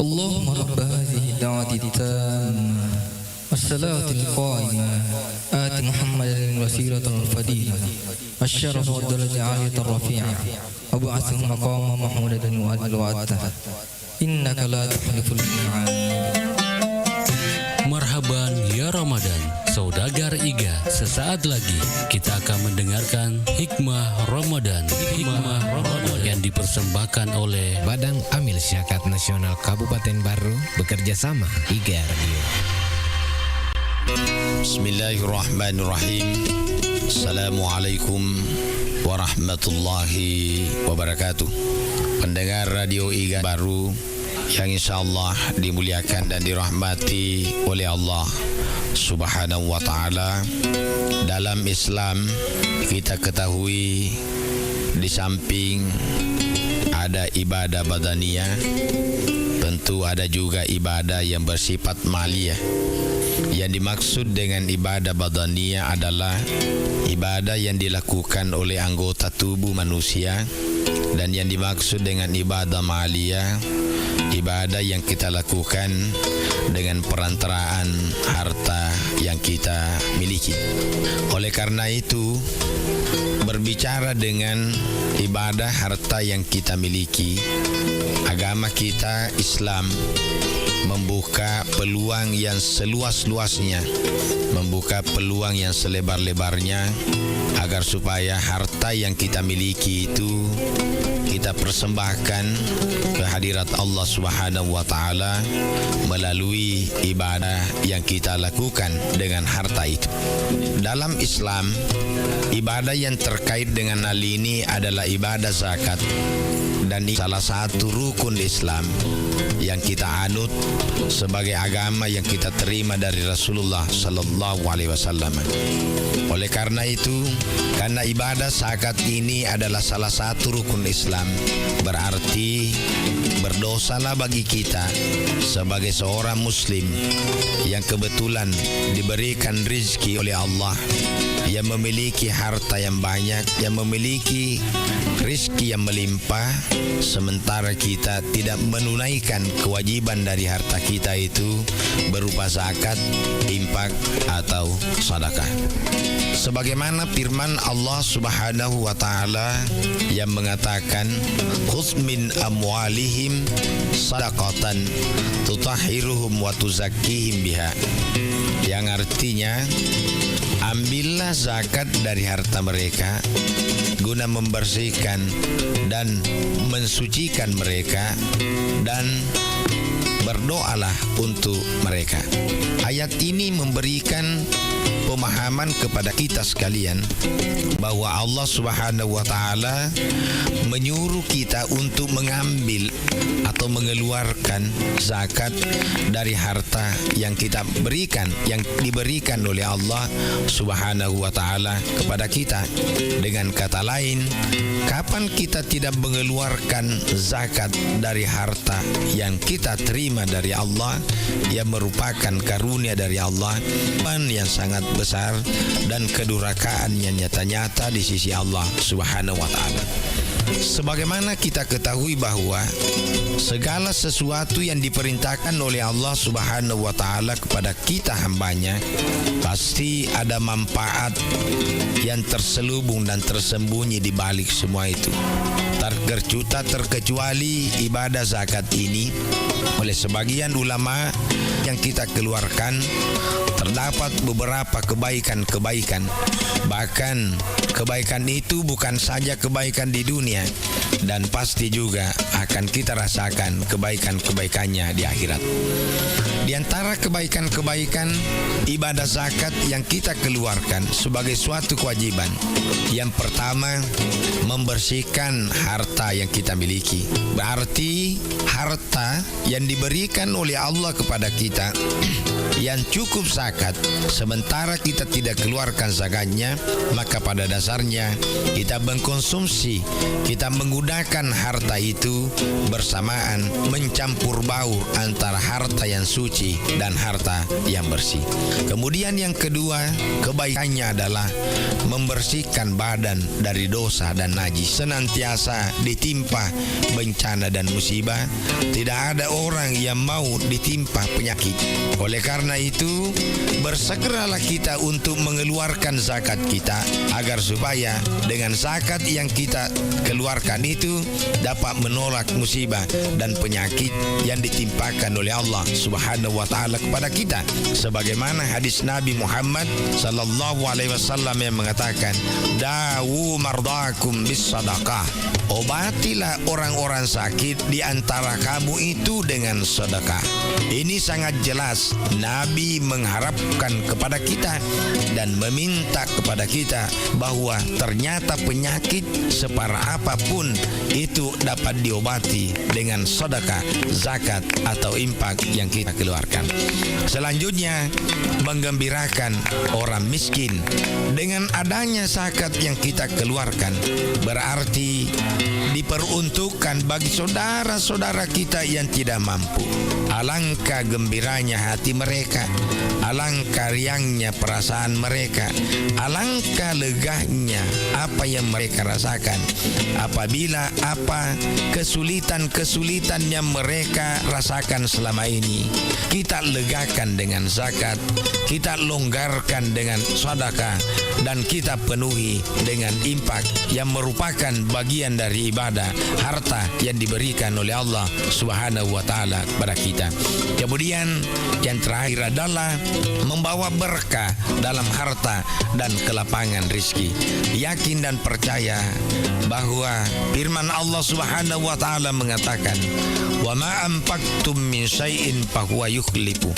اللهم رب هذه الدعوة التامة والصلاة القائمة آت محمدا الوسيلة والفضيلة الشرف والدرجة العالية الرفيعة وابعثه مقاما محمودا وعده إنك لا تخلف الميعاد. Marhaban ya Ramadan, saudagar Iga. Sesaat lagi kita akan mendengarkan Hikmah Ramadan. Hikmah Ramadan yang dipersembahkan oleh Badan Amil Syakat Nasional Kabupaten Baru bekerja sama Iga Radio. Bismillahirrahmanirrahim. Assalamualaikum warahmatullahi wabarakatuh. Pendengar Radio Iga Baru yang insyaallah dimuliakan dan dirahmati oleh Allah Subhanahu wa ta'ala. Dalam Islam kita ketahui di samping ada ibadah badaniyah, tentu ada juga ibadah yang bersifat maliyah. Yang dimaksud dengan ibadah badaniyah adalah ibadah yang dilakukan oleh anggota tubuh manusia, dan yang dimaksud dengan ibadah maliyah ibadah yang kita lakukan dengan perantaraan harta yang kita miliki. Oleh karena itu, berbicara dengan ibadah harta yang kita miliki, agama kita Islam membuka peluang yang seluas-luasnya, membuka peluang yang selebar-lebarnya agar supaya harta yang kita miliki itu kita persembahkan ke hadirat Allah Subhanahu wa ta'ala melalui ibadah yang kita lakukan dengan harta itu. Dalam Islam, ibadah yang terkait dengan hal ini adalah ibadah zakat, dan ini salah satu rukun Islam yang kita anut sebagai agama yang kita terima dari Rasulullah sallallahu alaihi wasallam. Oleh karena itu, karena ibadah zakat ini adalah salah satu rukun Islam, berarti berdosalah bagi kita sebagai seorang muslim yang kebetulan diberikan rezeki oleh Allah, yang memiliki harta yang banyak, yang memiliki rezeki yang melimpah, sementara kita tidak menunaikan kewajiban dari harta kita itu berupa zakat, infak atau sedekah. Sebagaimana firman Allah Subhanahu wa ta'ala yang mengatakan, khudz min amwalihim shadaqatan tutahhiruhum wa tuzakkihim biha, yang artinya ambillah zakat dari harta mereka guna membersihkan dan mensucikan mereka, dan berdoalah untuk mereka. Ayat ini memberikan pemahaman kepada kita sekalian bahwa Allah Subhanahu wa ta'ala menyuruh kita untuk mengambil atau mengeluarkan zakat dari harta yang kita berikan, yang diberikan oleh Allah Subhanahu wa ta'ala kepada kita. Dengan kata lain, kapan kita tidak mengeluarkan zakat dari harta yang kita terima dari Allah, yang merupakan karunia dari Allah yang sangat besar dan kedurhakaan yang nyata-nyata di sisi Allah Subhanahu wa ta'ala. Sebagaimana kita ketahui bahwa segala sesuatu yang diperintahkan oleh Allah Subhanahu wa ta'ala kepada kita hambanya, pasti ada manfaat yang terselubung dan tersembunyi di balik semua itu. Terkecuali ibadah zakat ini, oleh sebagian ulama yang kita keluarkan terdapat beberapa kebaikan-kebaikan. Bahkan kebaikan itu bukan saja kebaikan di dunia, dan pasti juga akan kita rasakan kebaikan-kebaikannya di akhirat. Di antara kebaikan-kebaikan ibadah zakat yang kita keluarkan sebagai suatu kewajiban, yang pertama, membersihkan harta yang kita miliki. Berarti harta yang diberikan oleh Allah kepada kita yang cukup zakat, sementara kita tidak keluarkan zakatnya, maka pada dasarnya kita mengkonsumsi kita menggunakan harta itu bersamaan, mencampur baur antara harta yang suci dan harta yang bersih. Kemudian yang kedua, kebaikannya adalah membersihkan badan dari dosa dan najis. Senantiasa ditimpa bencana dan musibah, tidak ada orang yang mau ditimpa penyakit. Oleh karena itu, bersegeralah kita untuk mengeluarkan zakat kita, agar supaya dengan zakat yang kita keluarkan itu dapat menolak musibah dan penyakit yang ditimpakan oleh Allah Subhanahu wa taala kepada kita. Sebagaimana hadis Nabi Muhammad sallallahu alaihi wasallam yang mengatakan, "Dawu mardakum bis sadaqah." Obatilah orang-orang sakit di antara kamu itu dengan sedekah. Ini sangat jelas Nabi mengharapkan kepada kita dan meminta kepada kita bahwa ternyata penyakit separah apapun itu dapat diobati dengan sedekah, zakat atau infak yang kita keluarkan. Selanjutnya, menggembirakan orang miskin. Dengan adanya zakat yang kita keluarkan, berarti diperuntukkan bagi saudara-saudara kita yang tidak mampu. Alangkah gembiranya hati mereka, alangkah riangnya perasaan mereka, alangkah legahnya apa yang mereka rasakan apabila apa kesulitan-kesulitan yang mereka rasakan selama ini kita legakan dengan zakat, kita longgarkan dengan sedekah, dan kita penuhi dengan infak yang merupakan bagian dari ibadah, harta yang diberikan oleh Allah Subhanahu wa taala kepada kita. Kemudian yang terakhir adalah membawa berkah dalam harta dan kelapangan rizki. Yakin dan percaya bahwa firman Allah Subhanahu wa taala mengatakan, "Wa ma anfaqtum min syai'in fahuwa yukhlifu."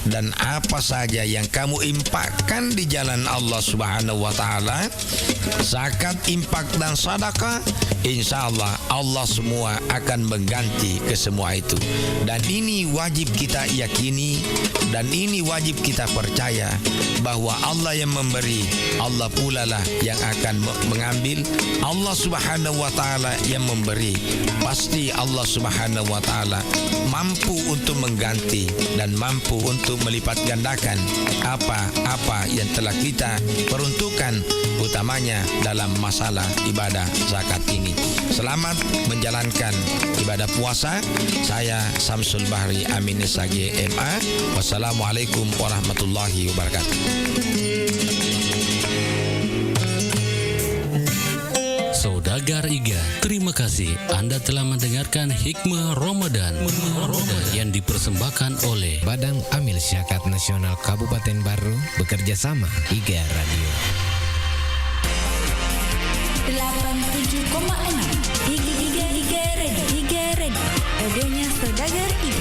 Dan apa saja yang kamu infakkan di jalan Allah Subhanahu wa taala, zakat, infak dan sedekah, insyaallah Allah semua akan mengganti ke semua itu. Dan ini wajib kita yakini, dan ini wajib kita percaya bahwa Allah yang memberi, Allah pula lah yang akan mengambil. Allah Subhanahu wa taala yang memberi, pasti Allah Subhanahu wa taala mampu untuk mengganti dan mampu untuk melipat gandakan apa-apa yang telah kita peruntukkan, utamanya dalam masalah ibadah zakat ini. Selamat menjalankan ibadah puasa. Saya Samsul Bahri Amin SAG MA. Wassalamualaikum warahmatullahi wabarakatuh. Saudagar Iga, terima kasih Anda telah mendengarkan Hikmah Ramadan yang dipersembahkan oleh Badan Amil Zakat Nasional Kabupaten Baru bekerja sama Iga Radio 87,6 Iga Radio, radionya Saudagar Iga.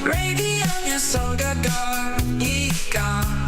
Radionya Saudagar Iga.